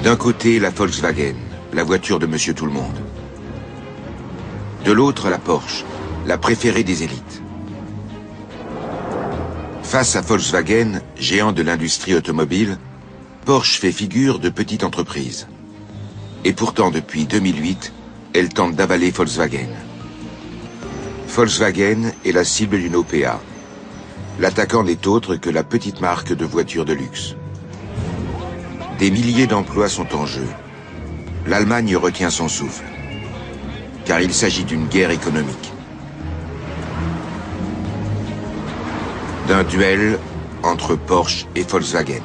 D'un côté, la Volkswagen, la voiture de Monsieur Tout-le-Monde. De l'autre, la Porsche, la préférée des élites. Face à Volkswagen, géant de l'industrie automobile, Porsche fait figure de petite entreprise. Et pourtant, depuis 2008, elle tente d'avaler Volkswagen. Volkswagen est la cible d'une OPA. L'attaquant n'est autre que la petite marque de voitures de luxe. Des milliers d'emplois sont en jeu. L'Allemagne retient son souffle, car il s'agit d'une guerre économique. D'un duel entre Porsche et Volkswagen.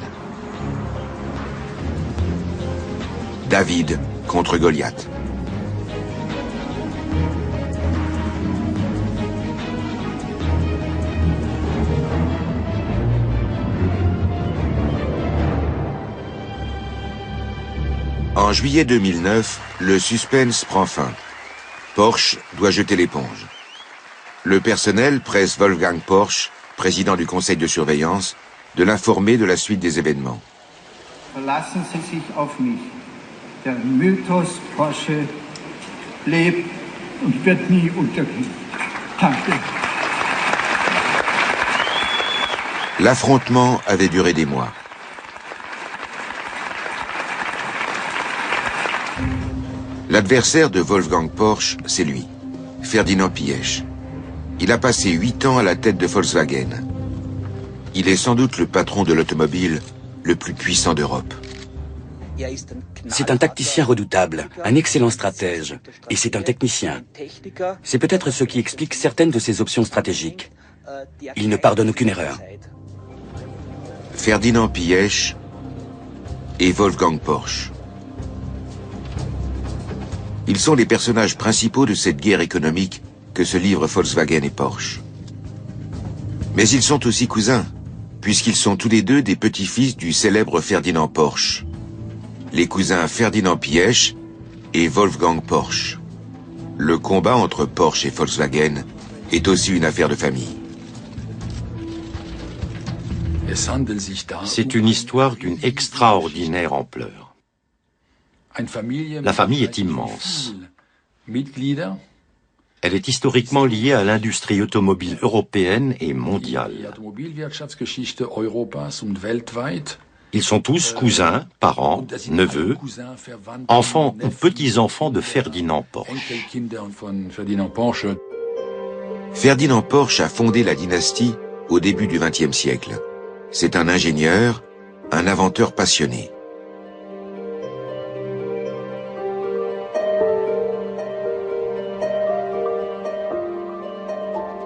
David contre Goliath. En juillet 2009, le suspense prend fin. Porsche doit jeter l'éponge. Le personnel presse Wolfgang Porsche, président du conseil de surveillance, de l'informer de la suite des événements. Verlassen Sie sich auf mich. Der Mythos Porsche lebt und wird nie untergehen. Danke. L'affrontement avait duré des mois. L'adversaire de Wolfgang Porsche, c'est lui, Ferdinand Piëch. Il a passé 8 ans à la tête de Volkswagen. Il est sans doute le patron de l'automobile le plus puissant d'Europe. C'est un tacticien redoutable, un excellent stratège, et c'est un technicien. C'est peut-être ce qui explique certaines de ses options stratégiques. Il ne pardonne aucune erreur. Ferdinand Piëch et Wolfgang Porsche. Ils sont les personnages principaux de cette guerre économique que se livrent Volkswagen et Porsche. Mais ils sont aussi cousins, puisqu'ils sont tous les deux des petits-fils du célèbre Ferdinand Porsche. Les cousins Ferdinand Piëch et Wolfgang Porsche. Le combat entre Porsche et Volkswagen est aussi une affaire de famille. C'est une histoire d'une extraordinaire ampleur. La famille est immense. Elle est historiquement liée à l'industrie automobile européenne et mondiale. Ils sont tous cousins, parents, neveux, enfants ou petits-enfants de Ferdinand Porsche. Ferdinand Porsche a fondé la dynastie au début du XXe siècle. C'est un ingénieur, un inventeur passionné.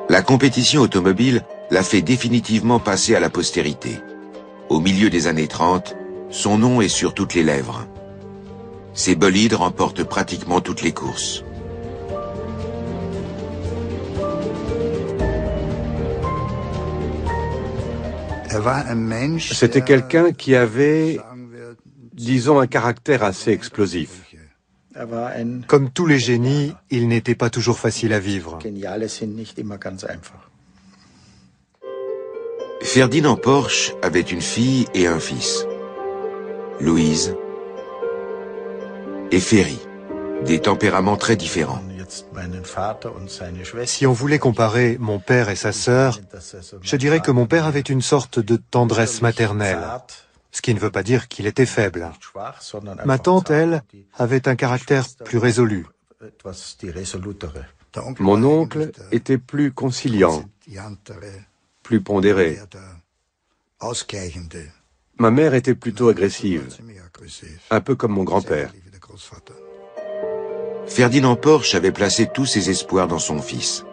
La compétition automobile l'a fait définitivement passer à la postérité. Au milieu des années 30, son nom est sur toutes les lèvres. Ses bolides remportent pratiquement toutes les courses. C'était quelqu'un qui avait, disons, un caractère assez explosif. Comme tous les génies, il n'était pas toujours facile à vivre. Ferdinand Porsche avait une fille et un fils, Louise et Ferry, des tempéraments très différents. Si on voulait comparer mon père et sa sœur, je dirais que mon père avait une sorte de tendresse maternelle, ce qui ne veut pas dire qu'il était faible. Ma tante, elle, avait un caractère plus résolu. Mon oncle était plus conciliant, plus pondéré. Ma mère était plutôt agressive, un peu comme mon grand-père. Ferdinand Porsche avait placé tous ses espoirs dans son fils.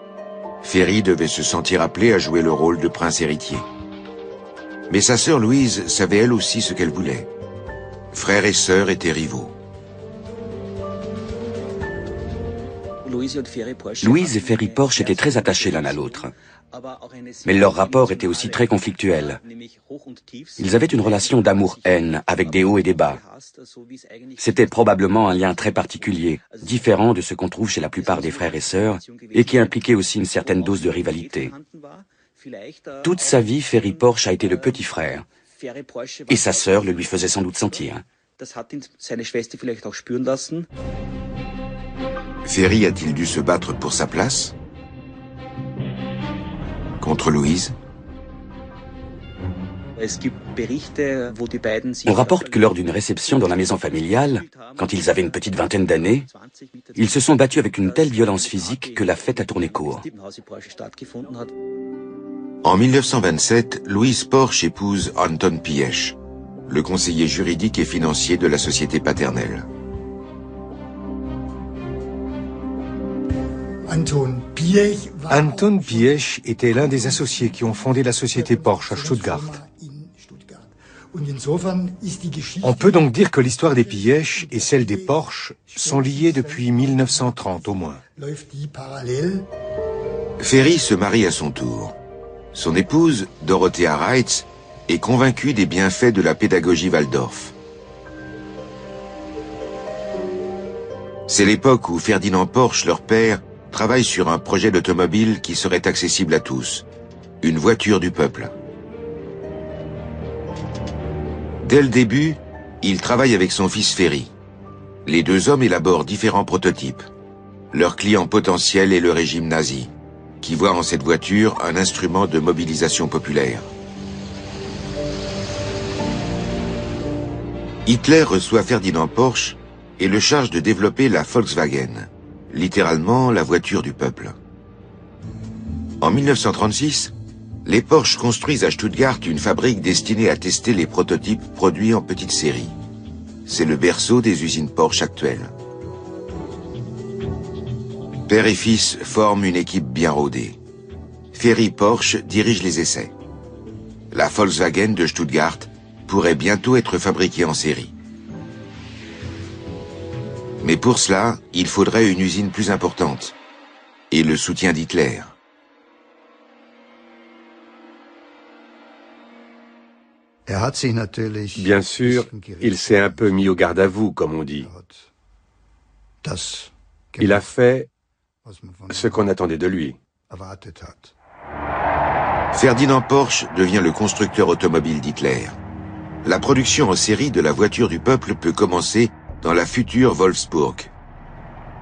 Ferry devait se sentir appelé à jouer le rôle de prince héritier. Mais sa sœur Louise savait elle aussi ce qu'elle voulait. Frère et sœur étaient rivaux. Louise et Ferry Porsche étaient très attachés l'un à l'autre. Mais leur rapport était aussi très conflictuel. Ils avaient une relation d'amour-haine, avec des hauts et des bas. C'était probablement un lien très particulier, différent de ce qu'on trouve chez la plupart des frères et sœurs, et qui impliquait aussi une certaine dose de rivalité. Toute sa vie, Ferry Porsche a été le petit frère, et sa sœur le lui faisait sans doute sentir. Ferry a-t-il dû se battre pour sa place? Contre Louise? On rapporte que lors d'une réception dans la maison familiale, quand ils avaient une petite vingtaine d'années, ils se sont battus avec une telle violence physique que la fête a tourné court. En 1927, Louise Porsche épouse Anton Piëch, le conseiller juridique et financier de la société paternelle. Anton Piëch était l'un des associés qui ont fondé la société Porsche à Stuttgart. On peut donc dire que l'histoire des Piëch et celle des Porsche sont liées depuis 1930 au moins. Ferry se marie à son tour. Son épouse, Dorothea Reitz, est convaincue des bienfaits de la pédagogie Waldorf. C'est l'époque où Ferdinand Porsche, leur père, travaille sur un projet d'automobile qui serait accessible à tous, une voiture du peuple. Dès le début, il travaille avec son fils Ferry. Les deux hommes élaborent différents prototypes. Leur client potentiel est le régime nazi, qui voit en cette voiture un instrument de mobilisation populaire. Hitler reçoit Ferdinand Porsche et le charge de développer la Volkswagen, littéralement la voiture du peuple. En 1936, les Porsche construisent à Stuttgart une fabrique destinée à tester les prototypes produits en petite série. C'est le berceau des usines Porsche actuelles. Père et fils forment une équipe bien rodée. Ferry Porsche dirige les essais. La Volkswagen de Stuttgart pourrait bientôt être fabriquée en série. Mais pour cela, il faudrait une usine plus importante et le soutien d'Hitler. Bien sûr, il s'est un peu mis au garde à vous, comme on dit. Il a fait ce qu'on attendait de lui. Ferdinand Porsche devient le constructeur automobile d'Hitler. La production en série de la voiture du peuple peut commencer dans la future Wolfsburg.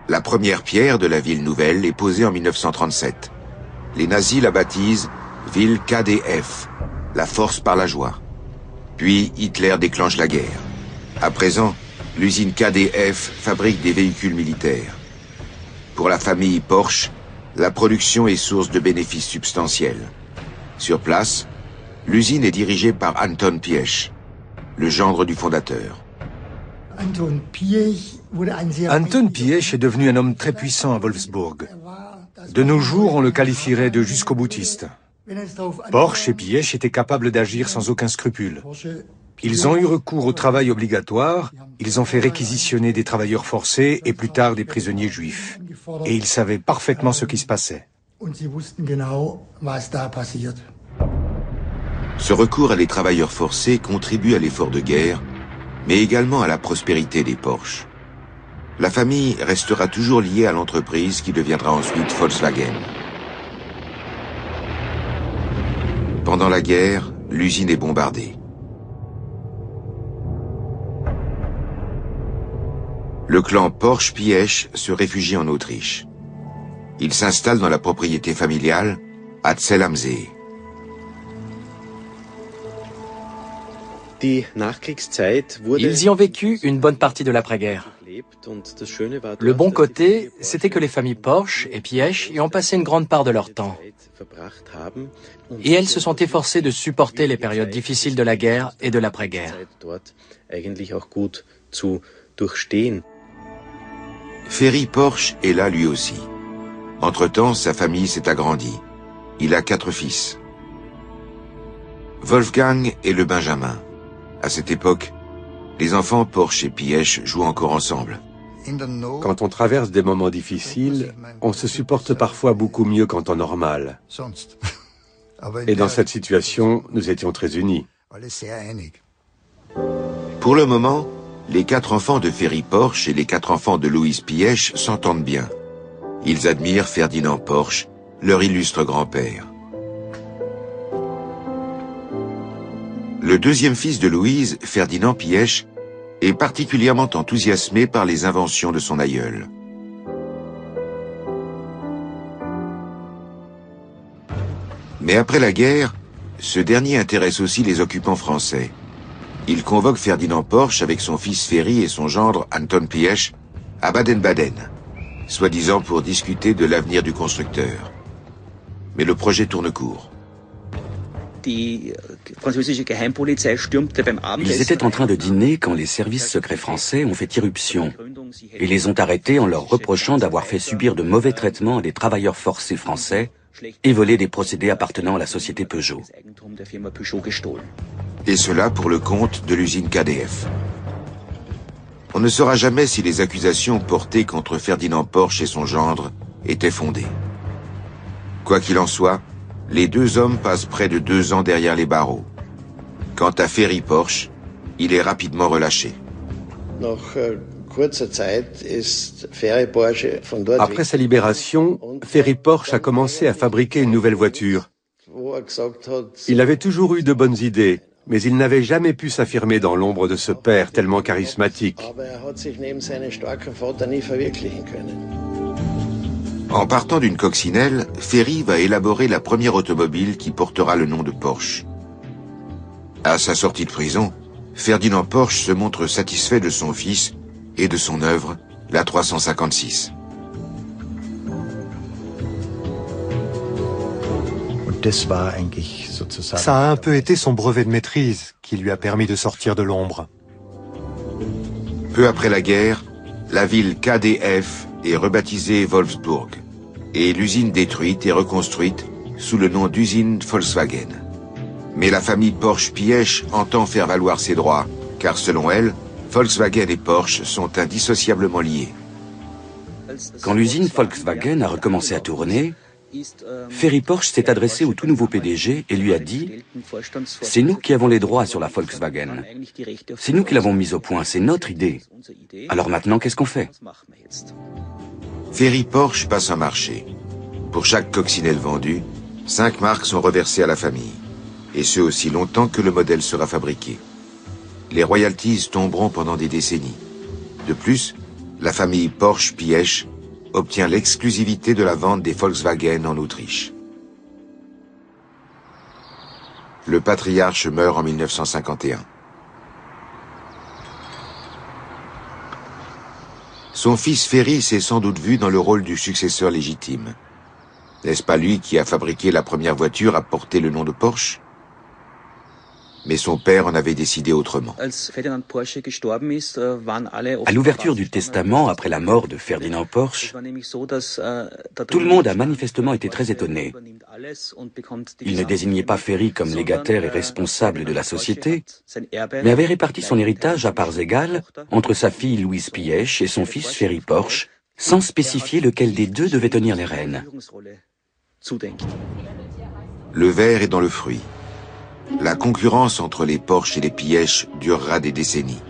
La première pierre de la ville nouvelle est posée en 1937. Les nazis la baptisent ville KDF, la force par la joie. Puis Hitler déclenche la guerre. À présent, l'usine KDF fabrique des véhicules militaires. Pour la famille Porsche, la production est source de bénéfices substantiels. Sur place, l'usine est dirigée par Anton Piëch, le gendre du fondateur. Anton Piëch est devenu un homme très puissant à Wolfsburg. De nos jours, on le qualifierait de jusqu'au-boutiste. Porsche et Piëch étaient capables d'agir sans aucun scrupule. Ils ont eu recours au travail obligatoire, ils ont fait réquisitionner des travailleurs forcés et plus tard des prisonniers juifs. Et ils savaient parfaitement ce qui se passait. Ce recours à les travailleurs forcés contribue à l'effort de guerre, mais également à la prospérité des Porsche. La famille restera toujours liée à l'entreprise qui deviendra ensuite Volkswagen. Pendant la guerre, l'usine est bombardée. Le clan Porsche-Piëch se réfugie en Autriche. Il s'installe dans la propriété familiale à Zell am See. Ils y ont vécu une bonne partie de l'après-guerre. Le bon côté, c'était que les familles Porsche et Piëch y ont passé une grande part de leur temps. Et elles se sont efforcées de supporter les périodes difficiles de la guerre et de l'après-guerre. Ferry Porsche est là lui aussi. Entre-temps, sa famille s'est agrandie. Il a 4 fils. Wolfgang est le benjamin. À cette époque, les enfants Porsche et Piëch jouent encore ensemble. Quand on traverse des moments difficiles, on se supporte parfois beaucoup mieux qu'en temps normal. Et dans cette situation, nous étions très unis. Pour le moment, les 4 enfants de Ferry Porsche et les 4 enfants de Louise Piëch s'entendent bien. Ils admirent Ferdinand Porsche, leur illustre grand-père. Le deuxième fils de Louise, Ferdinand Piëch, est particulièrement enthousiasmé par les inventions de son aïeul. Mais après la guerre, ce dernier intéresse aussi les occupants français. Il convoque Ferdinand Porsche avec son fils Ferry et son gendre Anton Piëch à Baden-Baden, soi-disant pour discuter de l'avenir du constructeur. Mais le projet tourne court. Ils étaient en train de dîner quand les services secrets français ont fait irruption et les ont arrêtés en leur reprochant d'avoir fait subir de mauvais traitements à des travailleurs forcés français et volé des procédés appartenant à la société Peugeot. Et cela pour le compte de l'usine KDF. On ne saura jamais si les accusations portées contre Ferdinand Porsche et son gendre étaient fondées. Quoi qu'il en soit, les deux hommes passent près de 2 ans derrière les barreaux. Quant à Ferry Porsche, il est rapidement relâché. Après sa libération, Ferry Porsche a commencé à fabriquer une nouvelle voiture. Il avait toujours eu de bonnes idées, mais il n'avait jamais pu s'affirmer dans l'ombre de ce père tellement charismatique. En partant d'une coccinelle, Ferry va élaborer la première automobile qui portera le nom de Porsche. À sa sortie de prison, Ferdinand Porsche se montre satisfait de son fils et de son œuvre, la 356. Ça a un peu été son brevet de maîtrise qui lui a permis de sortir de l'ombre. Peu après la guerre, la ville KDF est rebaptisée Wolfsburg et l'usine détruite et reconstruite sous le nom d'usine Volkswagen. Mais la famille Porsche-Piëch entend faire valoir ses droits, car selon elle, Volkswagen et Porsche sont indissociablement liés. Quand l'usine Volkswagen a recommencé à tourner, Ferry Porsche s'est adressé au tout nouveau PDG et lui a dit « C'est nous qui avons les droits sur la Volkswagen. C'est nous qui l'avons mise au point, c'est notre idée. Alors maintenant, qu'est-ce qu'on fait ?» Ferry Porsche passe un marché. Pour chaque coccinelle vendue, 5 marques sont reversées à la famille. Et ce aussi longtemps que le modèle sera fabriqué. Les royalties tomberont pendant des décennies. De plus, la famille Porsche-Piëch obtient l'exclusivité de la vente des Volkswagen en Autriche. Le patriarche meurt en 1951. Son fils Ferry s'est sans doute vu dans le rôle du successeur légitime. N'est-ce pas lui qui a fabriqué la première voiture à porter le nom de Porsche ? Mais son père en avait décidé autrement. À l'ouverture du testament après la mort de Ferdinand Porsche, tout le monde a manifestement été très étonné. Il ne désignait pas Ferry comme légataire et responsable de la société, mais avait réparti son héritage à parts égales entre sa fille Louise Piëch et son fils Ferry Porsche, sans spécifier lequel des deux devait tenir les rênes. Le ver est dans le fruit. La concurrence entre les Porsche et les Piëch durera des décennies.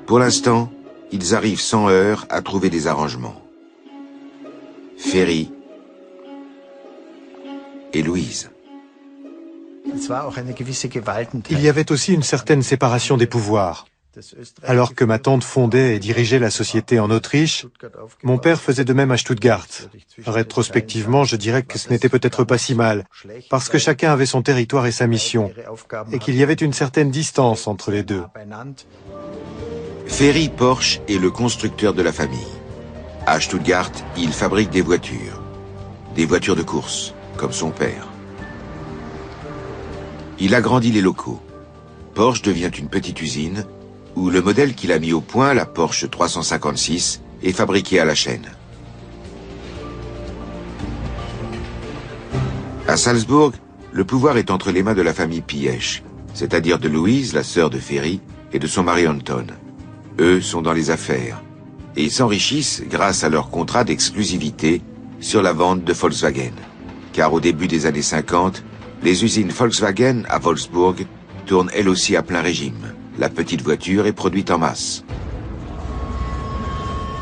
Pour l'instant, ils arrivent sans heurts à trouver des arrangements. Ferry et Louise. Il y avait aussi une certaine séparation des pouvoirs. Alors que ma tante fondait et dirigeait la société en Autriche, mon père faisait de même à Stuttgart. Rétrospectivement, je dirais que ce n'était peut-être pas si mal, parce que chacun avait son territoire et sa mission, et qu'il y avait une certaine distance entre les deux. Ferry Porsche est le constructeur de la famille. À Stuttgart, il fabrique des voitures de course, comme son père. Il agrandit les locaux. Porsche devient une petite usine, où le modèle qu'il a mis au point, la Porsche 356, est fabriqué à la chaîne. À Salzbourg, le pouvoir est entre les mains de la famille Piëch, c'est-à-dire de Louise, la sœur de Ferry, et de son mari Anton. Eux sont dans les affaires, et ils s'enrichissent grâce à leur contrat d'exclusivité sur la vente de Volkswagen. Car au début des années 50, les usines Volkswagen à Wolfsburg tournent elles aussi à plein régime. La petite voiture est produite en masse.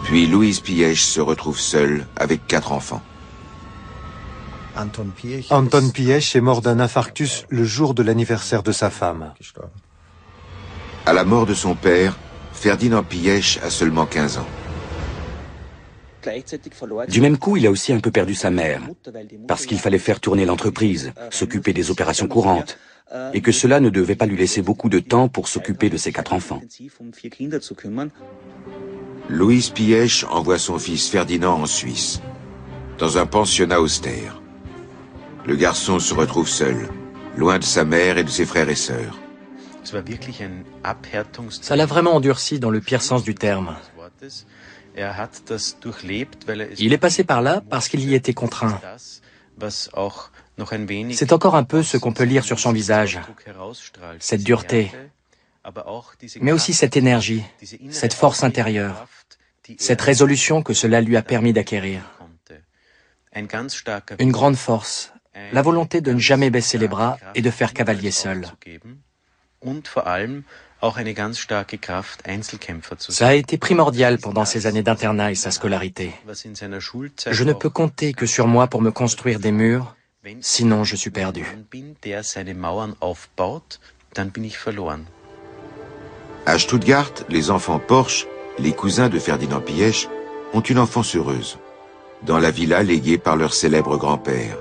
Puis Louise Piëch se retrouve seule avec 4 enfants. Anton Piëch est mort d'un infarctus le jour de l'anniversaire de sa femme. À la mort de son père, Ferdinand Piëch a seulement 15 ans. Du même coup, il a aussi un peu perdu sa mère, parce qu'il fallait faire tourner l'entreprise, s'occuper des opérations courantes, et que cela ne devait pas lui laisser beaucoup de temps pour s'occuper de ses 4 enfants. Louis Piëch envoie son fils Ferdinand en Suisse, dans un pensionnat austère. Le garçon se retrouve seul, loin de sa mère et de ses frères et sœurs. Ça l'a vraiment endurci dans le pire sens du terme. Il est passé par là parce qu'il y était contraint. C'est encore un peu ce qu'on peut lire sur son visage. Cette dureté, mais aussi cette énergie, cette force intérieure, cette résolution que cela lui a permis d'acquérir. Une grande force, la volonté de ne jamais baisser les bras et de faire cavalier seul. Ça a été primordial pendant ses années d'internat et sa scolarité. Je ne peux compter que sur moi pour me construire des murs, sinon je suis perdu. À Stuttgart, les enfants Porsche, les cousins de Ferdinand Piëch, ont une enfance heureuse, dans la villa léguée par leur célèbre grand-père.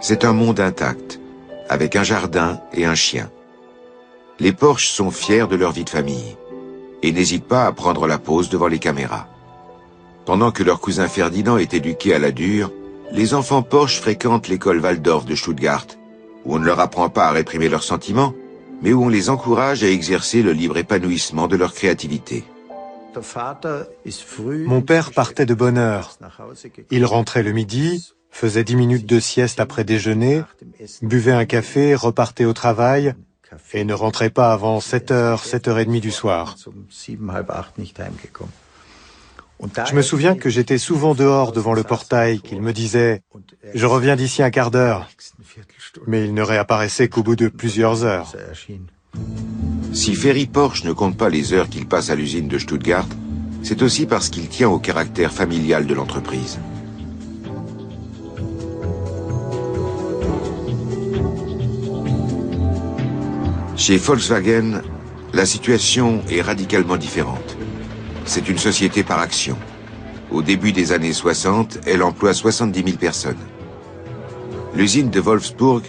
C'est un monde intact, avec un jardin et un chien. Les Porsche sont fiers de leur vie de famille et n'hésitent pas à prendre la pose devant les caméras. Pendant que leur cousin Ferdinand est éduqué à la dure, les enfants Porsche fréquentent l'école Waldorf de Stuttgart, où on ne leur apprend pas à réprimer leurs sentiments, mais où on les encourage à exercer le libre épanouissement de leur créativité. Mon père partait de bonne heure. Il rentrait le midi, faisait 10 minutes de sieste après déjeuner, buvait un café, repartait au travail et ne rentrait pas avant 7h, 7h30 du soir. Je me souviens que j'étais souvent dehors devant le portail, qu'il me disait « Je reviens d'ici un quart d'heure », mais il ne réapparaissait qu'au bout de plusieurs heures. Si Ferry Porsche ne compte pas les heures qu'il passe à l'usine de Stuttgart, c'est aussi parce qu'il tient au caractère familial de l'entreprise. Chez Volkswagen, la situation est radicalement différente. C'est une société par action. Au début des années 60, elle emploie 70 000 personnes. L'usine de Wolfsburg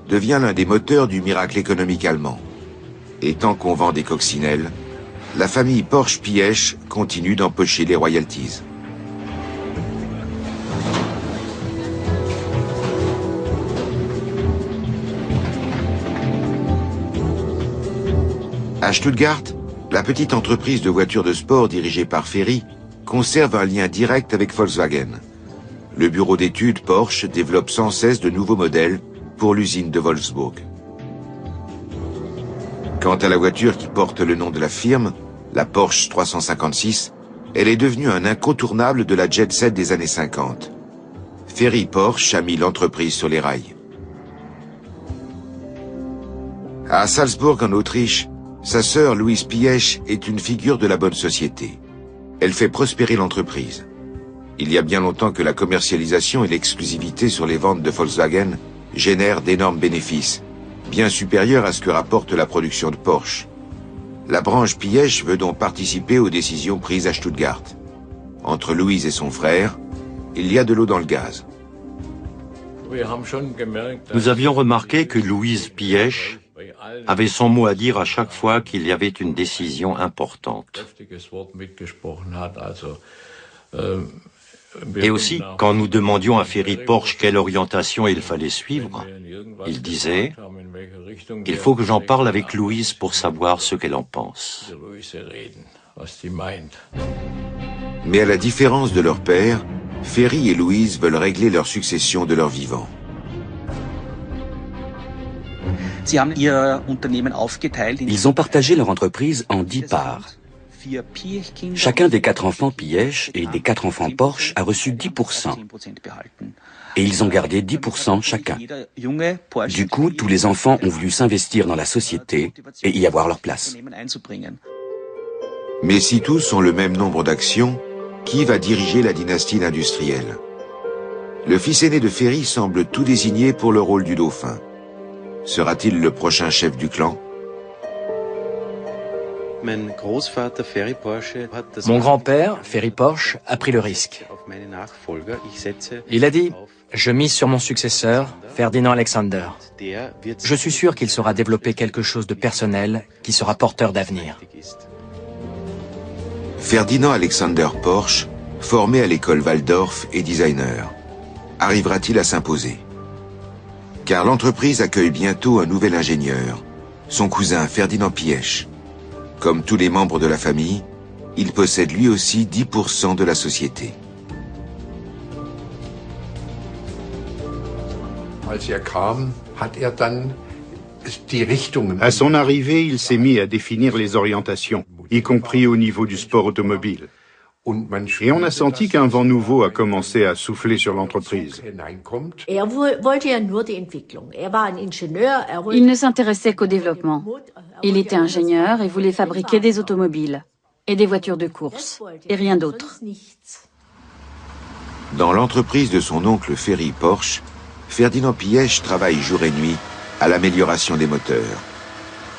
devient l'un des moteurs du miracle économique allemand. Et tant qu'on vend des coccinelles, la famille Porsche-Piëch continue d'empocher les royalties. À Stuttgart, la petite entreprise de voitures de sport dirigée par Ferry conserve un lien direct avec Volkswagen. Le bureau d'études Porsche développe sans cesse de nouveaux modèles pour l'usine de Wolfsburg. Quant à la voiture qui porte le nom de la firme, la Porsche 356, elle est devenue un incontournable de la jet-set des années 50. Ferry Porsche a mis l'entreprise sur les rails. À Salzbourg, en Autriche, sa sœur Louise Piëch est une figure de la bonne société. Elle fait prospérer l'entreprise. Il y a bien longtemps que la commercialisation et l'exclusivité sur les ventes de Volkswagen génèrent d'énormes bénéfices, bien supérieurs à ce que rapporte la production de Porsche. La branche Piëch veut donc participer aux décisions prises à Stuttgart. Entre Louise et son frère, il y a de l'eau dans le gaz. Nous avions remarqué que Louise Piëch avait son mot à dire à chaque fois qu'il y avait une décision importante. Et aussi, quand nous demandions à Ferry Porsche quelle orientation il fallait suivre, il disait « Il faut que j'en parle avec Louise pour savoir ce qu'elle en pense ». Mais à la différence de leur père, Ferry et Louise veulent régler leur succession de leur vivant. Ils ont partagé leur entreprise en 10 parts. Chacun des 4 enfants Piëch et des 4 enfants Porsche a reçu 10%. Et ils ont gardé 10% chacun. Du coup, tous les enfants ont voulu s'investir dans la société et y avoir leur place. Mais si tous ont le même nombre d'actions, qui va diriger la dynastie industrielle? Le fils aîné de Ferry semble tout désigné pour le rôle du dauphin. Sera-t-il le prochain chef du clan? Mon grand-père, Ferry Porsche, a pris le risque. Il a dit « Je mise sur mon successeur, Ferdinand Alexander. Je suis sûr qu'il saura développer quelque chose de personnel qui sera porteur d'avenir. » Ferdinand Alexander Porsche, formé à l'école Waldorf et designer, arrivera-t-il à s'imposer? Car l'entreprise accueille bientôt un nouvel ingénieur, son cousin Ferdinand Piëch. Comme tous les membres de la famille, il possède lui aussi 10% de la société. À son arrivée, il s'est mis à définir les orientations, y compris au niveau du sport automobile. Et on a senti qu'un vent nouveau a commencé à souffler sur l'entreprise. Il ne s'intéressait qu'au développement. Il était ingénieur et voulait fabriquer des automobiles et des voitures de course, et rien d'autre. Dans l'entreprise de son oncle Ferry Porsche, Ferdinand Piëch travaille jour et nuit à l'amélioration des moteurs.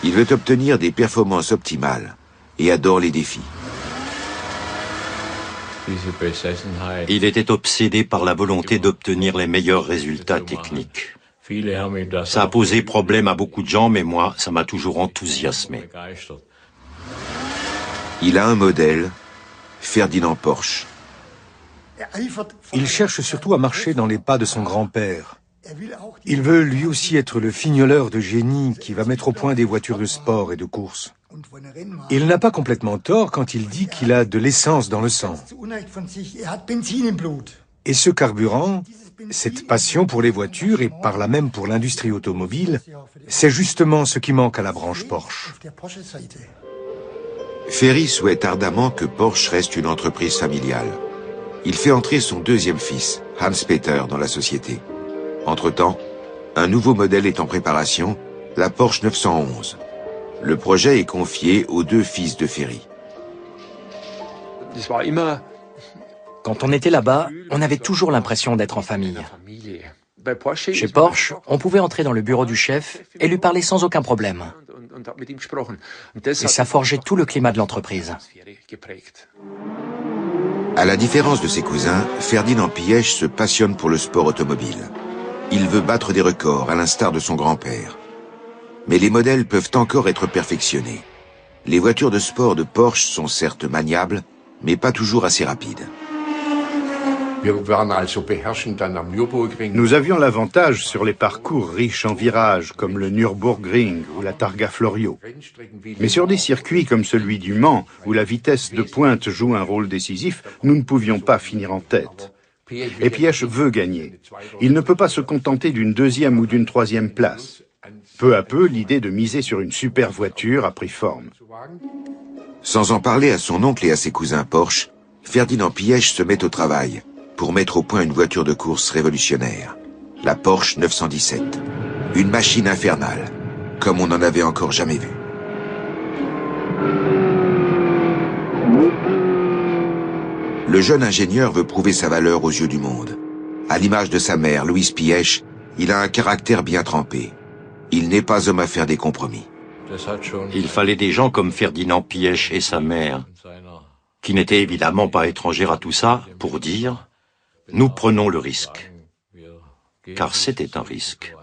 Il veut obtenir des performances optimales et adore les défis. Il était obsédé par la volonté d'obtenir les meilleurs résultats techniques. Ça a posé problème à beaucoup de gens, mais moi, ça m'a toujours enthousiasmé. Il a un modèle, Ferdinand Porsche. Il cherche surtout à marcher dans les pas de son grand-père. Il veut lui aussi être le fignoleur de génie qui va mettre au point des voitures de sport et de course. Il n'a pas complètement tort quand il dit qu'il a de l'essence dans le sang. Et ce carburant, cette passion pour les voitures et par là même pour l'industrie automobile, c'est justement ce qui manque à la branche Porsche. Ferry souhaite ardemment que Porsche reste une entreprise familiale. Il fait entrer son deuxième fils, Hans-Peter, dans la société. Entre-temps, un nouveau modèle est en préparation, la Porsche 911. Le projet est confié aux deux fils de Ferry. Quand on était là-bas, on avait toujours l'impression d'être en famille. Chez Porsche, on pouvait entrer dans le bureau du chef et lui parler sans aucun problème. Et ça forgeait tout le climat de l'entreprise. À la différence de ses cousins, Ferdinand Piëch se passionne pour le sport automobile. Il veut battre des records, à l'instar de son grand-père. Mais les modèles peuvent encore être perfectionnés. Les voitures de sport de Porsche sont certes maniables, mais pas toujours assez rapides. Nous avions l'avantage sur les parcours riches en virages, comme le Nürburgring ou la Targa Florio. Mais sur des circuits comme celui du Mans, où la vitesse de pointe joue un rôle décisif, nous ne pouvions pas finir en tête. Et Piëch veut gagner. Il ne peut pas se contenter d'une deuxième ou d'une troisième place. Peu à peu, l'idée de miser sur une super voiture a pris forme. Sans en parler à son oncle et à ses cousins Porsche, Ferdinand Piëch se met au travail pour mettre au point une voiture de course révolutionnaire, la Porsche 917. Une machine infernale, comme on n'en avait encore jamais vu. Le jeune ingénieur veut prouver sa valeur aux yeux du monde. À l'image de sa mère, Louise Piëch, il a un caractère bien trempé. Il n'est pas homme à faire des compromis. Il fallait des gens comme Ferdinand Piëch et sa mère, qui n'étaient évidemment pas étrangères à tout ça, pour dire « Nous prenons le risque ». Car c'était un risque.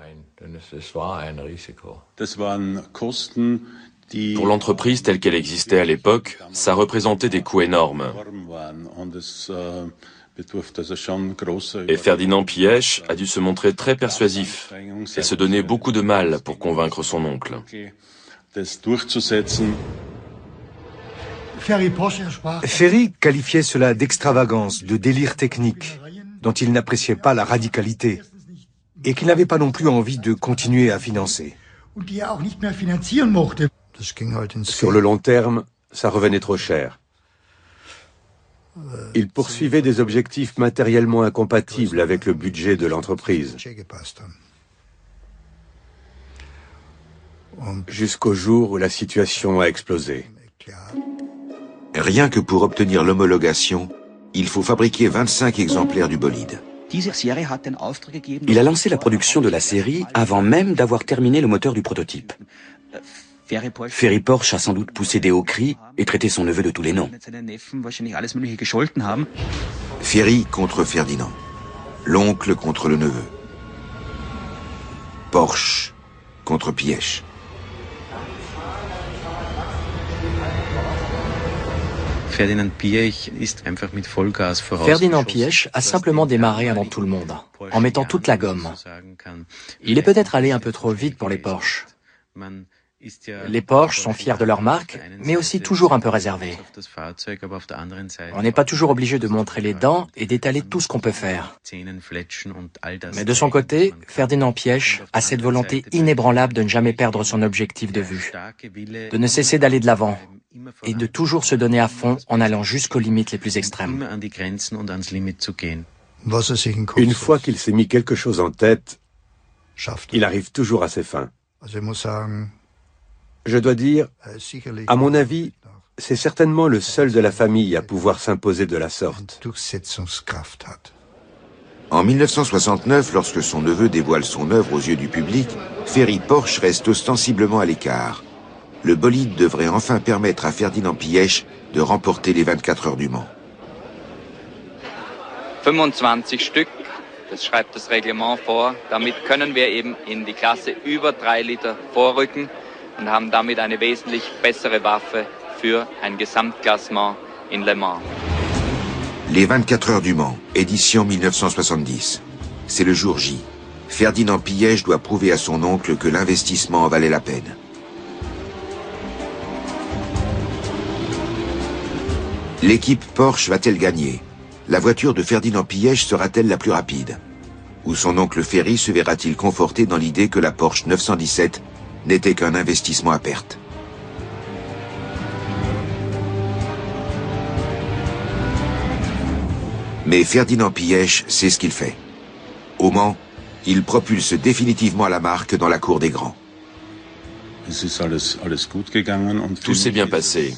Pour l'entreprise telle qu'elle existait à l'époque, ça représentait des coûts énormes. Et Ferdinand Piëch a dû se montrer très persuasif et se donner beaucoup de mal pour convaincre son oncle. Ferry qualifiait cela d'extravagance, de délire technique, dont il n'appréciait pas la radicalité, et qu'il n'avait pas non plus envie de continuer à financer. Sur le long terme, ça revenait trop cher. Il poursuivait des objectifs matériellement incompatibles avec le budget de l'entreprise. Jusqu'au jour où la situation a explosé. Rien que pour obtenir l'homologation, il faut fabriquer 25 exemplaires du bolide. Il a lancé la production de la série avant même d'avoir terminé le moteur du prototype. Ferry Porsche a sans doute poussé des hauts cris et traité son neveu de tous les noms. Ferry contre Ferdinand. L'oncle contre le neveu. Porsche contre Piëch. Ferdinand Piëch a simplement démarré avant tout le monde, en mettant toute la gomme. Il est peut-être allé un peu trop vite pour les Porsche. Les Porsche sont fiers de leur marque, mais aussi toujours un peu réservés. On n'est pas toujours obligé de montrer les dents et d'étaler tout ce qu'on peut faire. Mais de son côté, Ferdinand Piëch a cette volonté inébranlable de ne jamais perdre son objectif de vue, de ne cesser d'aller de l'avant et de toujours se donner à fond en allant jusqu'aux limites les plus extrêmes. Une fois qu'il s'est mis quelque chose en tête, il arrive toujours à ses fins. Je dois dire, à mon avis, c'est certainement le seul de la famille à pouvoir s'imposer de la sorte. En 1969, lorsque son neveu dévoile son œuvre aux yeux du public, Ferry Porsche reste ostensiblement à l'écart. Le bolide devrait enfin permettre à Ferdinand Piëch de remporter les 24 heures du Mans. 25 Stück, das schreibt das Reglement vor. Damit können wir eben in die Klasse über 3 Liter vorrücken und haben damit eine wesentlich bessere Waffe für ein Gesamtklassement in Le Mans. Les 24 heures du Mans, édition 1970. C'est le jour J. Ferdinand Piëch doit prouver à son oncle que l'investissement en valait la peine. L'équipe Porsche va-t-elle gagner? La voiture de Ferdinand Piëch sera-t-elle la plus rapide? Ou son oncle Ferry se verra-t-il conforté dans l'idée que la Porsche 917 n'était qu'un investissement à perte? Mais Ferdinand Piëch sait ce qu'il fait. Au Mans, il propulse définitivement la marque dans la cour des grands. Tout s'est bien passé.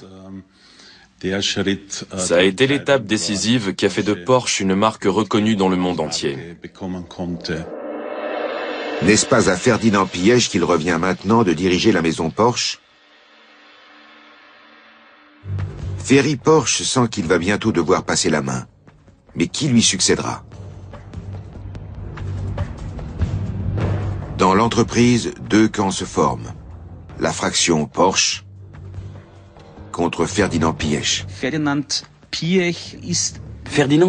Ça a été l'étape décisive qui a fait de Porsche une marque reconnue dans le monde entier. N'est-ce pas à Ferdinand Piëch qu'il revient maintenant de diriger la maison Porsche? Ferry Porsche sent qu'il va bientôt devoir passer la main. Mais qui lui succédera? Dans l'entreprise, deux camps se forment. La fraction Porsche contre Ferdinand Piëch. Ferdinand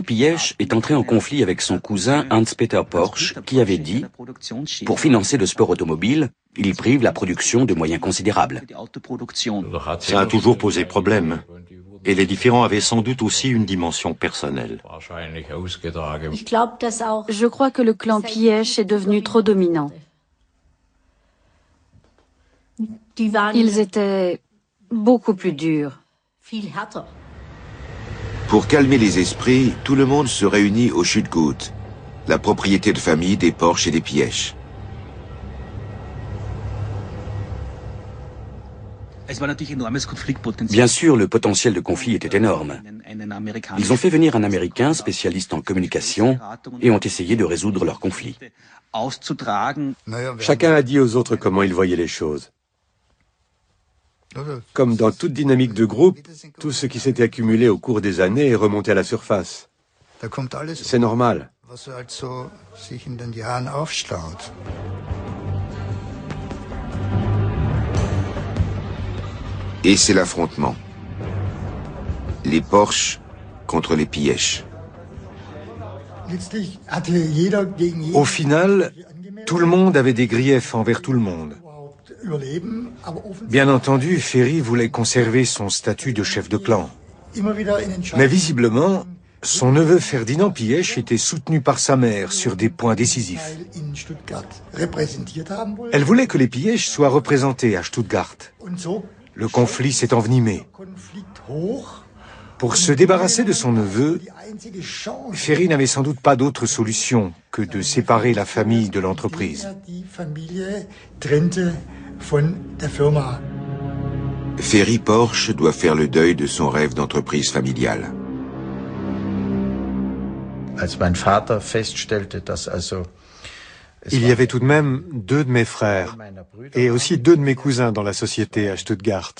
Piëch est entré en conflit avec son cousin Hans-Peter Porsche, qui avait dit « Pour financer le sport automobile, il prive la production de moyens considérables. » Ça a toujours posé problème. Et les différends avaient sans doute aussi une dimension personnelle. Je crois que le clan Piëch est devenu trop dominant. Ils étaient beaucoup plus durs. Pour calmer les esprits, tout le monde se réunit au Schüttgut, la propriété de famille des Porsche et des Piëch. Bien sûr, le potentiel de conflit était énorme. Ils ont fait venir un Américain spécialiste en communication et ont essayé de résoudre leur conflit. Chacun a dit aux autres comment il voyait les choses. Comme dans toute dynamique de groupe, tout ce qui s'était accumulé au cours des années est remonté à la surface. C'est normal. Et c'est l'affrontement. Les Porsche contre les Piëch. Au final, tout le monde avait des griefs envers tout le monde. Bien entendu, Ferry voulait conserver son statut de chef de clan. Mais visiblement, son neveu Ferdinand Piëch était soutenu par sa mère sur des points décisifs. Elle voulait que les Piëch soient représentés à Stuttgart. Le conflit s'est envenimé. Pour se débarrasser de son neveu, Ferry n'avait sans doute pas d'autre solution que de séparer la famille de l'entreprise. Ferry Porsche doit faire le deuil de son rêve d'entreprise familiale. Il y avait tout de même 2 de mes frères et aussi 2 de mes cousins dans la société à Stuttgart.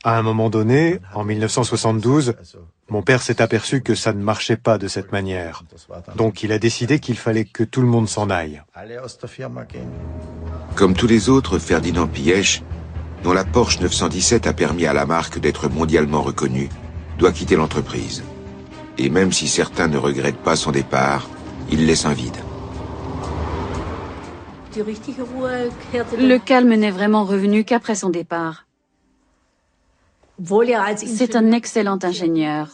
À un moment donné, en 1972, mon père s'est aperçu que ça ne marchait pas de cette manière. Donc il a décidé qu'il fallait que tout le monde s'en aille. Comme tous les autres, Ferdinand Piëch, dont la Porsche 917 a permis à la marque d'être mondialement reconnue, doit quitter l'entreprise. Et même si certains ne regrettent pas son départ, il laisse un vide. Le calme n'est vraiment revenu qu'après son départ. C'est un excellent ingénieur,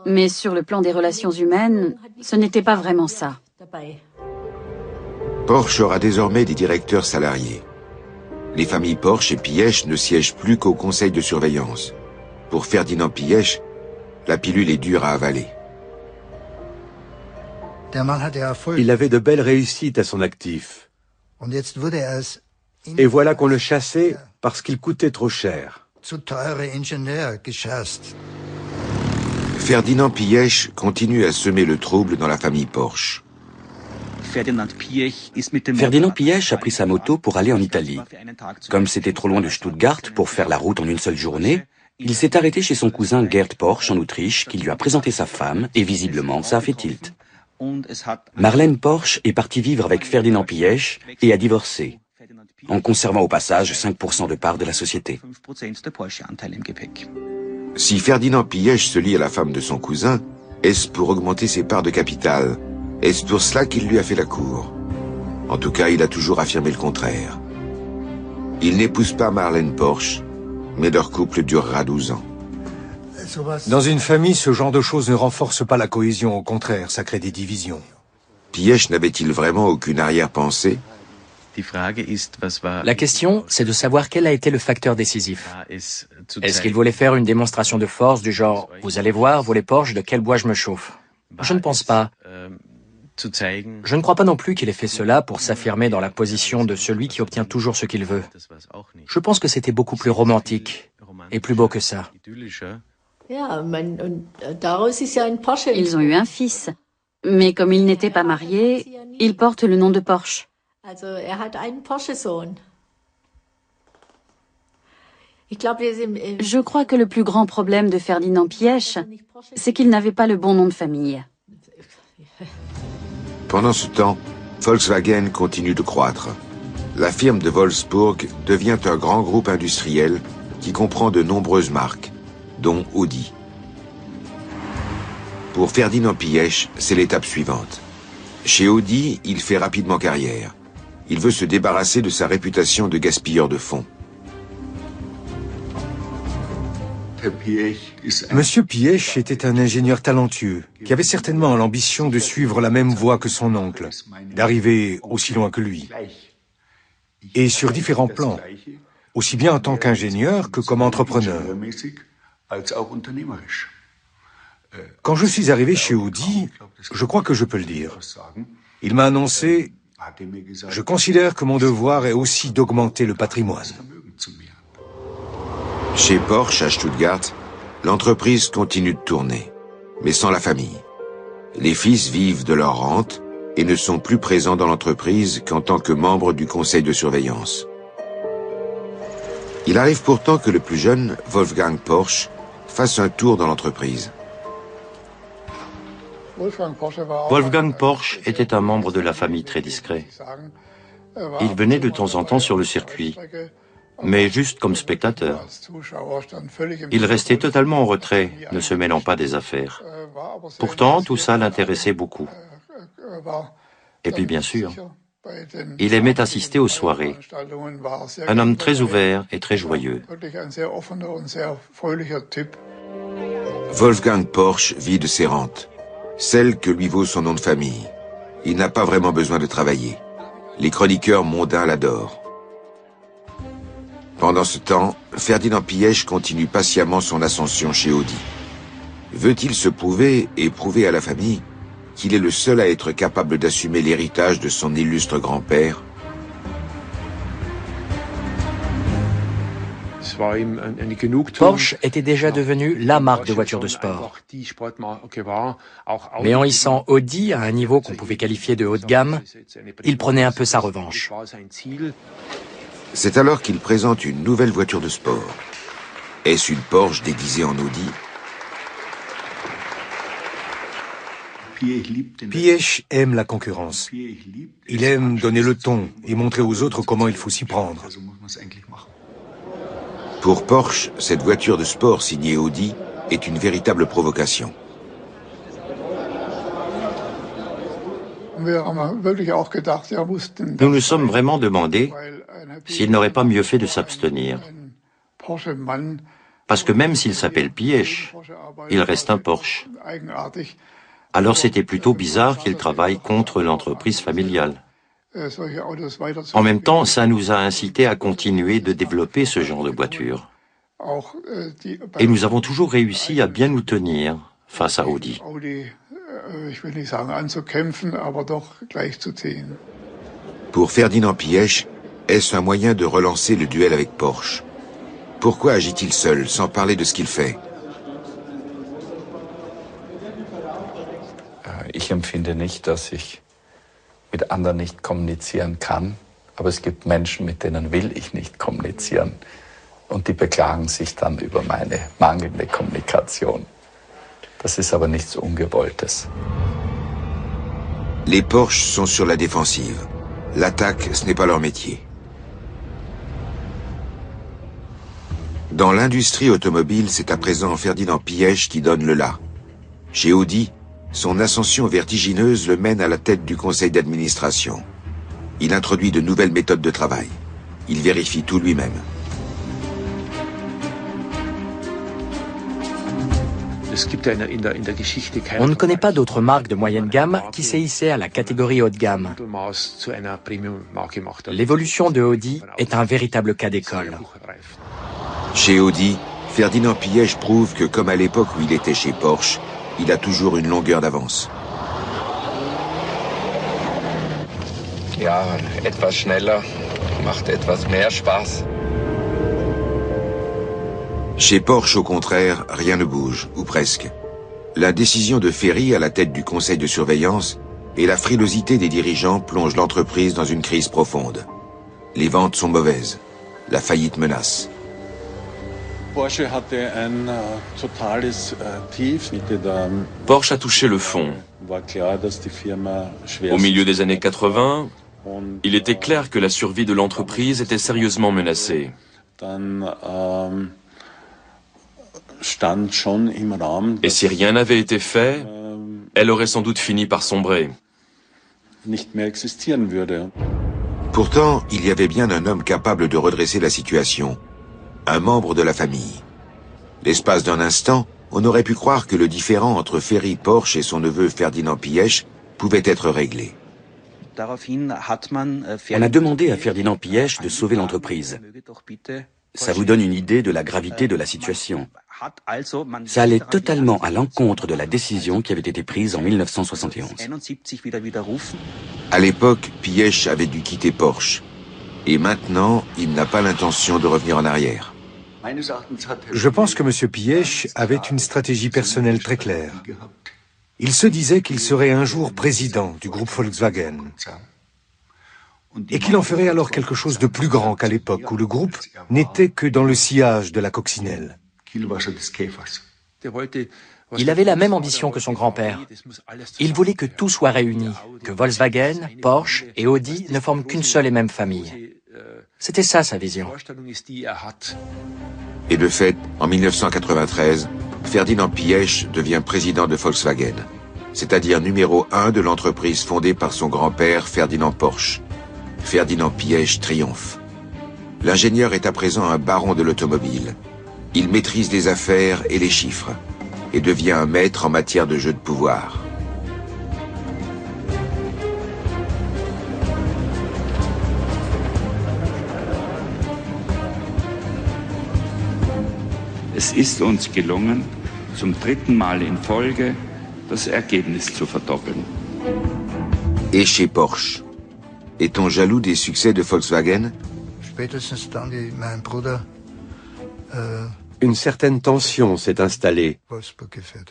mais sur le plan des relations humaines, ce n'était pas vraiment ça. Porsche aura désormais des directeurs salariés. Les familles Porsche et Piëch ne siègent plus qu'au conseil de surveillance. Pour Ferdinand Piëch, la pilule est dure à avaler. Il avait de belles réussites à son actif. Et voilà qu'on le chassait parce qu'il coûtait trop cher. Ferdinand Piëch continue à semer le trouble dans la famille Porsche. Ferdinand Piëch a pris sa moto pour aller en Italie. Comme c'était trop loin de Stuttgart pour faire la route en une seule journée, il s'est arrêté chez son cousin Gerd Porsche en Autriche, qui lui a présenté sa femme, et visiblement ça a fait tilt. Marlène Porsche est partie vivre avec Ferdinand Piëch et a divorcé, en conservant au passage 5% de part de la société. Si Ferdinand Piëch se lie à la femme de son cousin, est-ce pour augmenter ses parts de capital? Est-ce pour cela qu'il lui a fait la cour? En tout cas, il a toujours affirmé le contraire. Il n'épouse pas Marlène Porsche, mais leur couple durera 12 ans. Dans une famille, ce genre de choses ne renforce pas la cohésion, au contraire, ça crée des divisions. Piëch n'avait-il vraiment aucune arrière-pensée? La question, c'est de savoir quel a été le facteur décisif. Est-ce qu'il voulait faire une démonstration de force du genre « Vous allez voir, vous les Porsche, de quel bois je me chauffe ». Je ne pense pas. Je ne crois pas non plus qu'il ait fait cela pour s'affirmer dans la position de celui qui obtient toujours ce qu'il veut. Je pense que c'était beaucoup plus romantique et plus beau que ça. Ils ont eu un fils, mais comme ils n'étaient pas mariés, ils portent le nom de Porsche. Je crois que le plus grand problème de Ferdinand Piëch, c'est qu'il n'avait pas le bon nom de famille. Pendant ce temps, Volkswagen continue de croître. La firme de Wolfsburg devient un grand groupe industriel qui comprend de nombreuses marques, dont Audi. Pour Ferdinand Piëch, c'est l'étape suivante. Chez Audi, il fait rapidement carrière. Il veut se débarrasser de sa réputation de gaspilleur de fonds. Monsieur Piëch était un ingénieur talentueux, qui avait certainement l'ambition de suivre la même voie que son oncle, d'arriver aussi loin que lui. Et sur différents plans, aussi bien en tant qu'ingénieur que comme entrepreneur. Quand je suis arrivé chez Audi, je crois que je peux le dire. Il m'a annoncé « Je considère que mon devoir est aussi d'augmenter le patrimoine ». Chez Porsche, à Stuttgart, l'entreprise continue de tourner, mais sans la famille. Les fils vivent de leur rente et ne sont plus présents dans l'entreprise qu'en tant que membres du conseil de surveillance. Il arrive pourtant que le plus jeune, Wolfgang Porsche, fasse un tour dans l'entreprise. Wolfgang Porsche était un membre de la famille très discret. Il venait de temps en temps sur le circuit, mais juste comme spectateur. Il restait totalement en retrait, ne se mêlant pas des affaires. Pourtant, tout ça l'intéressait beaucoup. Et puis bien sûr, il aimait assister aux soirées. Un homme très ouvert et très joyeux. Wolfgang Porsche vit de ses rentes, celles que lui vaut son nom de famille. Il n'a pas vraiment besoin de travailler. Les chroniqueurs mondains l'adorent. Pendant ce temps, Ferdinand Piëch continue patiemment son ascension chez Audi. Veut-il se prouver et prouver à la famille qu'il est le seul à être capable d'assumer l'héritage de son illustre grand-père? Porsche était déjà devenu la marque de voiture de sport. Mais en hissant Audi à un niveau qu'on pouvait qualifier de haut de gamme, il prenait un peu sa revanche. C'est alors qu'il présente une nouvelle voiture de sport. Est-ce une Porsche déguisée en Audi? Piëch aime la concurrence. Il aime donner le ton et montrer aux autres comment il faut s'y prendre. Pour Porsche, cette voiture de sport signée Audi est une véritable provocation. Nous nous sommes vraiment demandé s'il n'aurait pas mieux fait de s'abstenir. Parce que même s'il s'appelle Piëch, il reste un Porsche. Alors c'était plutôt bizarre qu'il travaille contre l'entreprise familiale. En même temps, ça nous a incité à continuer de développer ce genre de voiture. Et nous avons toujours réussi à bien nous tenir face à Audi. Pour Ferdinand Piëch, est-ce un moyen de relancer le duel avec Porsche? Pourquoi agit-il seul, sans parler de ce qu'il fait? Ich empfinde nicht, dass ich mit anderen nicht kommunizieren kann, aber es gibt Menschen, mit denen will ich nicht kommunizieren. Und die beklagen sich dann über meine mangelnde Kommunikation. Das ist aber nichts Ungewolltes. Les Porsche sont sur la défensive. L'attaque, ce n'est pas leur métier. Dans l'industrie automobile, c'est à présent Ferdinand Piëch qui donne le là. Chez Audi, son ascension vertigineuse le mène à la tête du conseil d'administration. Il introduit de nouvelles méthodes de travail. Il vérifie tout lui-même. On ne connaît pas d'autres marques de moyenne gamme qui s'est hissée à la catégorie haut de gamme. L'évolution de Audi est un véritable cas d'école. Chez Audi, Ferdinand Piëch prouve que, comme à l'époque où il était chez Porsche, il a toujours une longueur d'avance. Ja, etwas schneller, macht etwas mehr Spaß. Chez Porsche, au contraire, rien ne bouge, ou presque. La décision de Ferry à la tête du conseil de surveillance et la frilosité des dirigeants plongent l'entreprise dans une crise profonde. Les ventes sont mauvaises. La faillite menace. Porsche a touché le fond. Au milieu des années 80, il était clair que la survie de l'entreprise était sérieusement menacée. Et si rien n'avait été fait, elle aurait sans doute fini par sombrer. Pourtant, il y avait bien un homme capable de redresser la situation. Un membre de la famille. L'espace d'un instant, on aurait pu croire que le différend entre Ferry Porsche et son neveu Ferdinand Piëch pouvait être réglé. On a demandé à Ferdinand Piëch de sauver l'entreprise. Ça vous donne une idée de la gravité de la situation. Ça allait totalement à l'encontre de la décision qui avait été prise en 1971. À l'époque, Piëch avait dû quitter Porsche. Et maintenant, il n'a pas l'intention de revenir en arrière. Je pense que M. Piëch avait une stratégie personnelle très claire. Il se disait qu'il serait un jour président du groupe Volkswagen. Et qu'il en ferait alors quelque chose de plus grand qu'à l'époque où le groupe n'était que dans le sillage de la coccinelle. Il avait la même ambition que son grand-père. Il voulait que tout soit réuni, que Volkswagen, Porsche et Audi ne forment qu'une seule et même famille. C'était ça sa vision. Et de fait, en 1993, Ferdinand Piëch devient président de Volkswagen, c'est-à-dire numéro 1 de l'entreprise fondée par son grand-père Ferdinand Porsche. Ferdinand Piëch triomphe. L'ingénieur est à présent un baron de l'automobile. Il maîtrise les affaires et les chiffres, et devient un maître en matière de jeu de pouvoir. Es ist uns gelungen, zum dritten Mal in Folge das Ergebnis zu verdoppeln. Et chez Porsche, est-on jaloux des succès de Volkswagen? Spätestens dann, wie mein Bruder Une certaine tension s'est installée,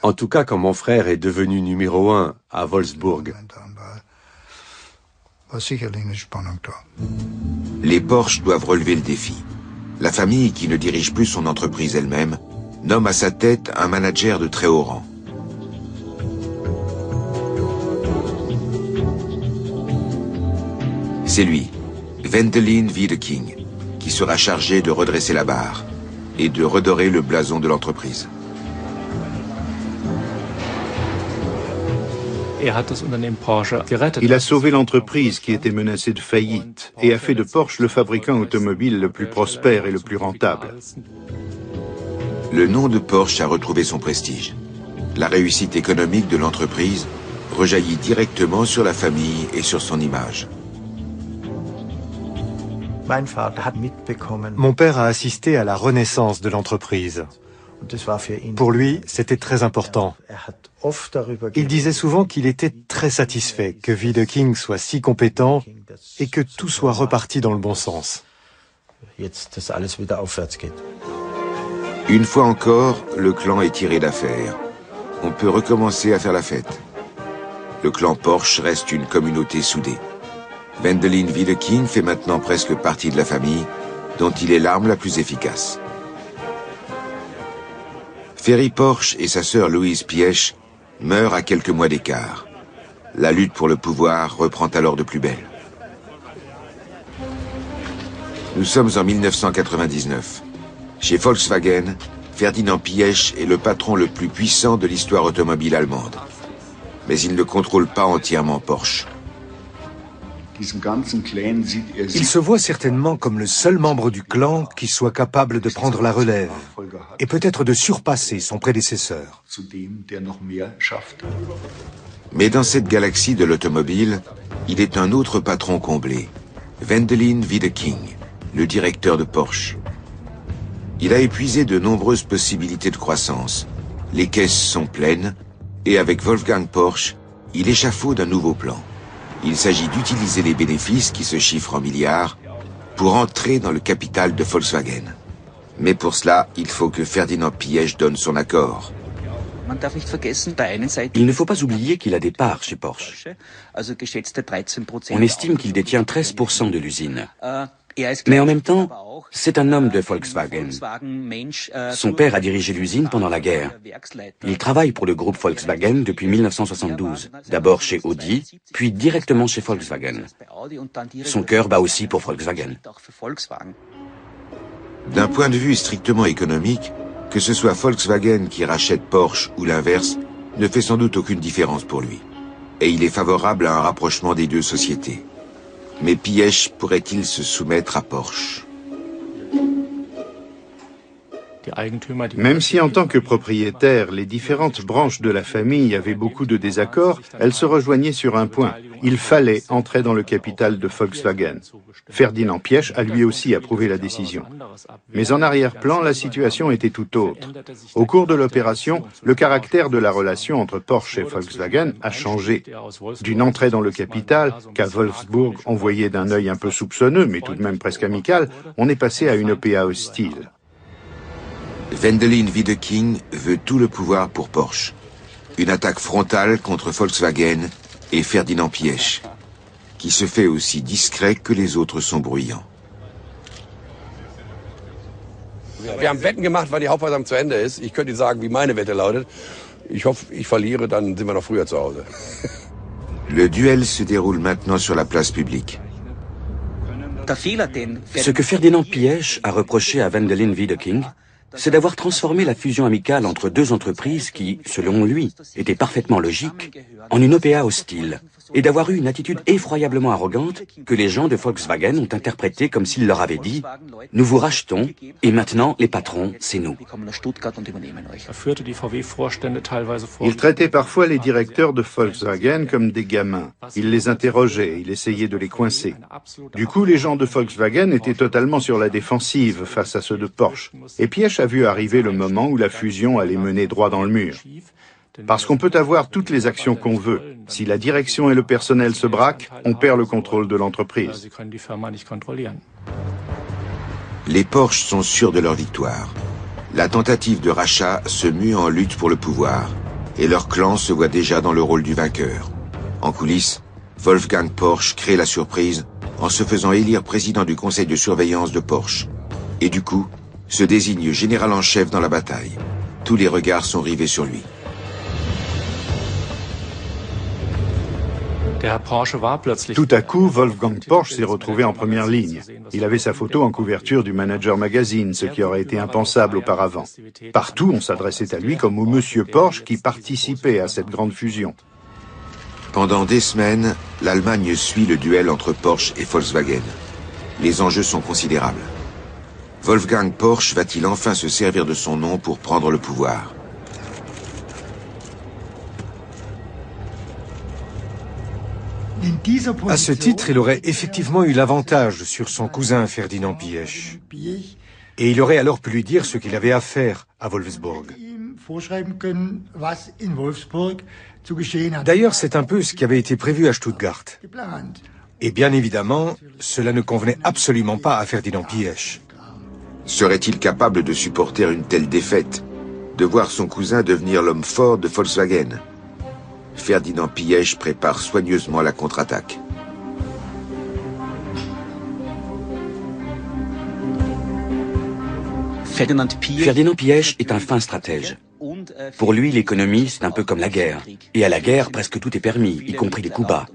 en tout cas quand mon frère est devenu numéro 1 à Wolfsburg. Les Porsche doivent relever le défi. La famille, qui ne dirige plus son entreprise elle-même, nomme à sa tête un manager de très haut rang. C'est lui, Wendelin Wiedeking, qui sera chargé de redresser la barre et de redorer le blason de l'entreprise. Il a sauvé l'entreprise qui était menacée de faillite et a fait de Porsche le fabricant automobile le plus prospère et le plus rentable. Le nom de Porsche a retrouvé son prestige. La réussite économique de l'entreprise rejaillit directement sur la famille et sur son image. Mon père a assisté à la renaissance de l'entreprise. Pour lui, c'était très important. Il disait souvent qu'il était très satisfait que Wiedeking soit si compétent et que tout soit reparti dans le bon sens. Une fois encore, le clan est tiré d'affaire. On peut recommencer à faire la fête. Le clan Porsche reste une communauté soudée. Wendelin Wiedeking fait maintenant presque partie de la famille, dont il est l'arme la plus efficace. Ferry Porsche et sa sœur Louise Pièche meurent à quelques mois d'écart. La lutte pour le pouvoir reprend alors de plus belle. Nous sommes en 1999. Chez Volkswagen, Ferdinand Piëch est le patron le plus puissant de l'histoire automobile allemande. Mais il ne contrôle pas entièrement Porsche. Il se voit certainement comme le seul membre du clan qui soit capable de prendre la relève et peut-être de surpasser son prédécesseur. Mais dans cette galaxie de l'automobile, il est un autre patron comblé, Wendelin Wiedeking, le directeur de Porsche. Il a épuisé de nombreuses possibilités de croissance. Les caisses sont pleines et avec Wolfgang Porsche, il échafaude un nouveau plan. Il s'agit d'utiliser les bénéfices qui se chiffrent en milliards pour entrer dans le capital de Volkswagen. Mais pour cela, il faut que Ferdinand Piëch donne son accord. Il ne faut pas oublier qu'il a des parts chez Porsche. On estime qu'il détient 13% de l'usine. Mais en même temps, c'est un homme de Volkswagen. Son père a dirigé l'usine pendant la guerre. Il travaille pour le groupe Volkswagen depuis 1972, d'abord chez Audi, puis directement chez Volkswagen. Son cœur bat aussi pour Volkswagen. D'un point de vue strictement économique, que ce soit Volkswagen qui rachète Porsche ou l'inverse, ne fait sans doute aucune différence pour lui. Et il est favorable à un rapprochement des deux sociétés. Mais Piëch pourrait-il se soumettre à Porsche? Même si en tant que propriétaire, les différentes branches de la famille avaient beaucoup de désaccords, elles se rejoignaient sur un point. Il fallait entrer dans le capital de Volkswagen. Ferdinand Piëch a lui aussi approuvé la décision. Mais en arrière-plan, la situation était tout autre. Au cours de l'opération, le caractère de la relation entre Porsche et Volkswagen a changé. D'une entrée dans le capital, qu'à Wolfsburg on voyait d'un œil un peu soupçonneux, mais tout de même presque amical, on est passé à une OPA hostile. Wendelin Wiedeking veut tout le pouvoir pour Porsche. Une attaque frontale contre Volkswagen et Ferdinand Piëch, qui se fait aussi discret que les autres sont bruyants. Wir haben Wetten gemacht, wann die Hauptversammlung zu Ende ist. Ich könnte Ihnen sagen, wie meine Wette lautet. Ich hoffe, ich verliere, dann sind wir noch früher zu Hause. Le duel se déroule maintenant sur la place publique. Ce que Ferdinand Piëch a reproché à Wendelin Wiedeking, c'est d'avoir transformé la fusion amicale entre deux entreprises qui, selon lui, étaient parfaitement logiques, en une OPA hostile, et d'avoir eu une attitude effroyablement arrogante que les gens de Volkswagen ont interprétée comme s'il leur avait dit « Nous vous rachetons, et maintenant, les patrons, c'est nous ». Il traitait parfois les directeurs de Volkswagen comme des gamins. Il les interrogeait, il essayait de les coincer. Du coup, les gens de Volkswagen étaient totalement sur la défensive face à ceux de Porsche. Et Piëch a vu arriver le moment où la fusion allait mener droit dans le mur. Parce qu'on peut avoir toutes les actions qu'on veut. Si la direction et le personnel se braquent, on perd le contrôle de l'entreprise. Les Porsche sont sûrs de leur victoire. La tentative de rachat se mue en lutte pour le pouvoir, et leur clan se voit déjà dans le rôle du vainqueur. En coulisses, Wolfgang Porsche crée la surprise en se faisant élire président du conseil de surveillance de Porsche. Et du coup, se désigne général en chef dans la bataille. Tous les regards sont rivés sur lui. Tout à coup, Wolfgang Porsche s'est retrouvé en première ligne. Il avait sa photo en couverture du Manager Magazine, ce qui aurait été impensable auparavant. Partout, on s'adressait à lui comme au monsieur Porsche qui participait à cette grande fusion. Pendant des semaines, l'Allemagne suit le duel entre Porsche et Volkswagen. Les enjeux sont considérables. Wolfgang Porsche va-t-il enfin se servir de son nom pour prendre le pouvoir ? À ce titre, il aurait effectivement eu l'avantage sur son cousin Ferdinand Piëch. Et il aurait alors pu lui dire ce qu'il avait à faire à Wolfsburg. D'ailleurs, c'est un peu ce qui avait été prévu à Stuttgart. Et bien évidemment, cela ne convenait absolument pas à Ferdinand Piëch. Serait-il capable de supporter une telle défaite, de voir son cousin devenir l'homme fort de Volkswagen ? Ferdinand Piëch prépare soigneusement la contre-attaque. Ferdinand Piëch est un fin stratège. Pour lui, l'économie, c'est un peu comme la guerre. Et à la guerre, presque tout est permis, y compris les coups bas.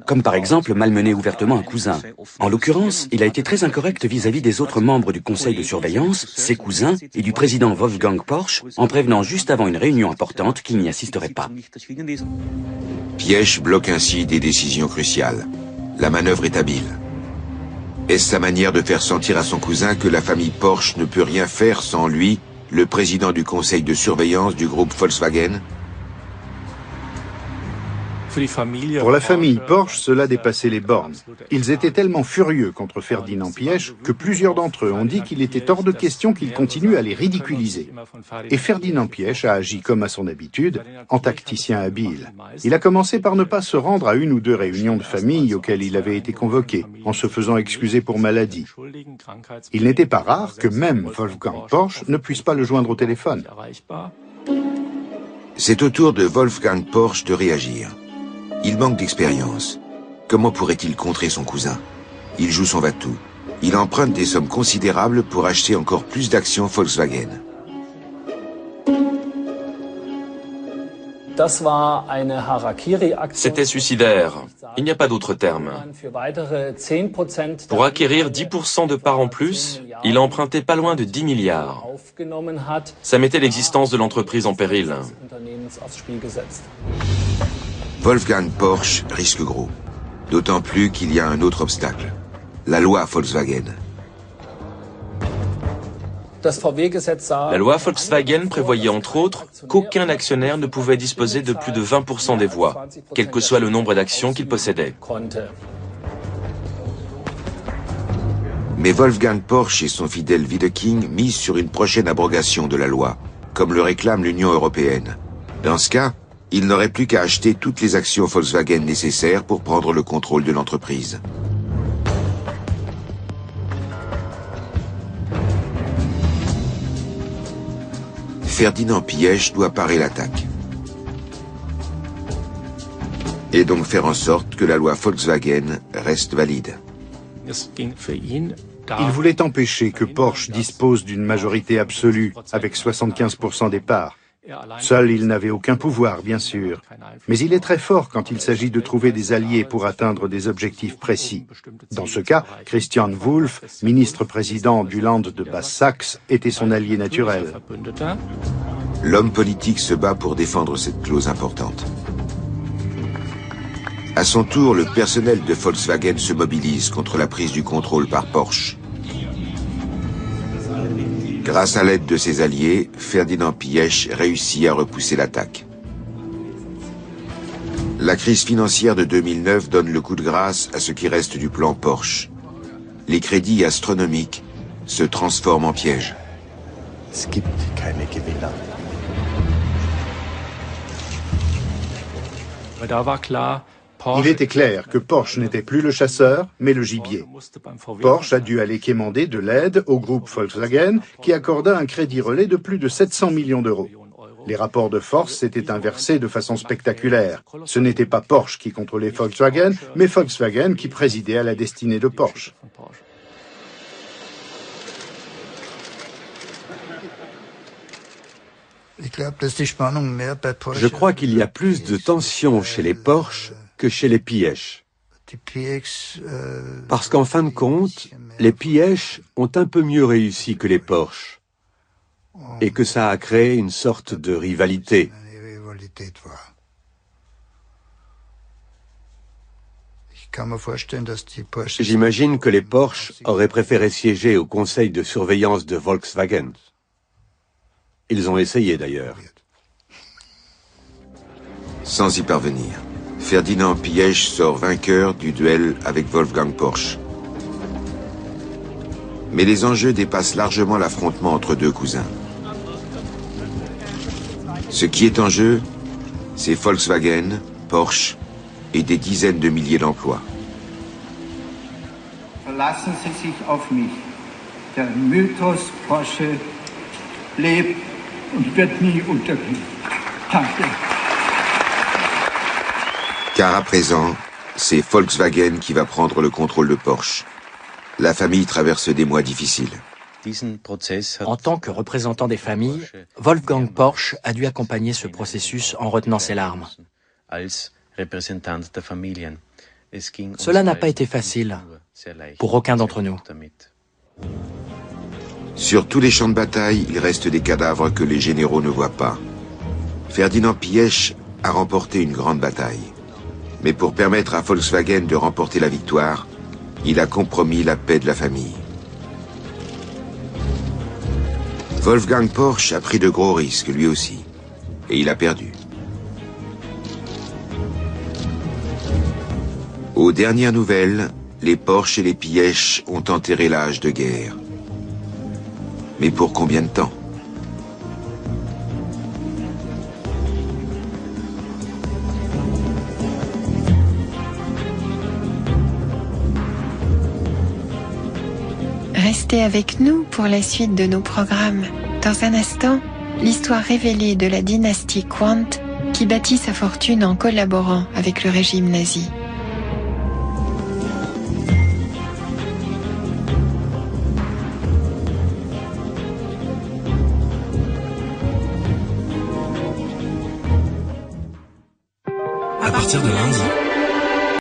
Comme par exemple malmener ouvertement un cousin. En l'occurrence, il a été très incorrect vis-à-vis des autres membres du conseil de surveillance, ses cousins, et du président Wolfgang Porsche, en prévenant juste avant une réunion importante qu'il n'y assisterait pas. Piëch bloque ainsi des décisions cruciales. La manœuvre est habile. Est-ce sa manière de faire sentir à son cousin que la famille Porsche ne peut rien faire sans lui, le président du conseil de surveillance du groupe Volkswagen? Pour la famille Porsche, cela dépassait les bornes. Ils étaient tellement furieux contre Ferdinand Piëch que plusieurs d'entre eux ont dit qu'il était hors de question qu'il continue à les ridiculiser. Et Ferdinand Piëch a agi comme à son habitude, en tacticien habile. Il a commencé par ne pas se rendre à une ou deux réunions de famille auxquelles il avait été convoqué, en se faisant excuser pour maladie. Il n'était pas rare que même Wolfgang Porsche ne puisse pas le joindre au téléphone. C'est au tour de Wolfgang Porsche de réagir. Il manque d'expérience. Comment pourrait-il contrer son cousin? Il joue son va-tout. Il emprunte des sommes considérables pour acheter encore plus d'actions Volkswagen. C'était suicidaire. Il n'y a pas d'autre terme. Pour acquérir 10% de parts en plus, il a emprunté pas loin de 10 milliards. Ça mettait l'existence de l'entreprise en péril. Wolfgang Porsche risque gros. D'autant plus qu'il y a un autre obstacle. La loi Volkswagen. La loi Volkswagen prévoyait entre autres qu'aucun actionnaire ne pouvait disposer de plus de 20% des voix, quel que soit le nombre d'actions qu'il possédait. Mais Wolfgang Porsche et son fidèle Wiedeking misent sur une prochaine abrogation de la loi, comme le réclame l'Union européenne. Dans ce cas, il n'aurait plus qu'à acheter toutes les actions Volkswagen nécessaires pour prendre le contrôle de l'entreprise. Ferdinand Piëch doit parer l'attaque. Et donc faire en sorte que la loi Volkswagen reste valide. Il voulait empêcher que Porsche dispose d'une majorité absolue avec 75% des parts. Seul, il n'avait aucun pouvoir, bien sûr. Mais il est très fort quand il s'agit de trouver des alliés pour atteindre des objectifs précis. Dans ce cas, Christian Wulff, ministre-président du Land de Basse-Saxe, était son allié naturel. L'homme politique se bat pour défendre cette clause importante. À son tour, le personnel de Volkswagen se mobilise contre la prise du contrôle par Porsche. Grâce à l'aide de ses alliés, Ferdinand Piëch réussit à repousser l'attaque. La crise financière de 2009 donne le coup de grâce à ce qui reste du plan Porsche. Les crédits astronomiques se transforment en pièges. Il était clair que Porsche n'était plus le chasseur, mais le gibier. Porsche a dû aller quémander de l'aide au groupe Volkswagen, qui accorda un crédit relais de plus de 700 millions d'euros. Les rapports de force s'étaient inversés de façon spectaculaire. Ce n'était pas Porsche qui contrôlait Volkswagen, mais Volkswagen qui présidait à la destinée de Porsche. Je crois qu'il y a plus de tension chez les Porsche que chez les Piëch. Parce qu'en fin de compte, les Piëch ont un peu mieux réussi que les Porsche. Et que ça a créé une sorte de rivalité. J'imagine que les Porsche auraient préféré siéger au conseil de surveillance de Volkswagen. Ils ont essayé d'ailleurs. Sans y parvenir, Ferdinand Piëch sort vainqueur du duel avec Wolfgang Porsche. Mais les enjeux dépassent largement l'affrontement entre deux cousins. Ce qui est en jeu, c'est Volkswagen, Porsche et des dizaines de milliers d'emplois. Verlassen Sie sich auf mich. Der Mythos Porsche lebt und wird nie untergehen. Danke. Car à présent, c'est Volkswagen qui va prendre le contrôle de Porsche. La famille traverse des mois difficiles. En tant que représentant des familles, Wolfgang Porsche a dû accompagner ce processus en retenant ses larmes. Cela n'a pas été facile pour aucun d'entre nous. Sur tous les champs de bataille, il reste des cadavres que les généraux ne voient pas. Ferdinand Piëch a remporté une grande bataille. Mais pour permettre à Volkswagen de remporter la victoire, il a compromis la paix de la famille. Wolfgang Porsche a pris de gros risques, lui aussi. Et il a perdu. Aux dernières nouvelles, les Porsche et les Piëch ont enterré l'âge de guerre. Mais pour combien de temps ? Restez avec nous pour la suite de nos programmes. Dans un instant, l'histoire révélée de la dynastie Quandt qui bâtit sa fortune en collaborant avec le régime nazi. À partir de lundi,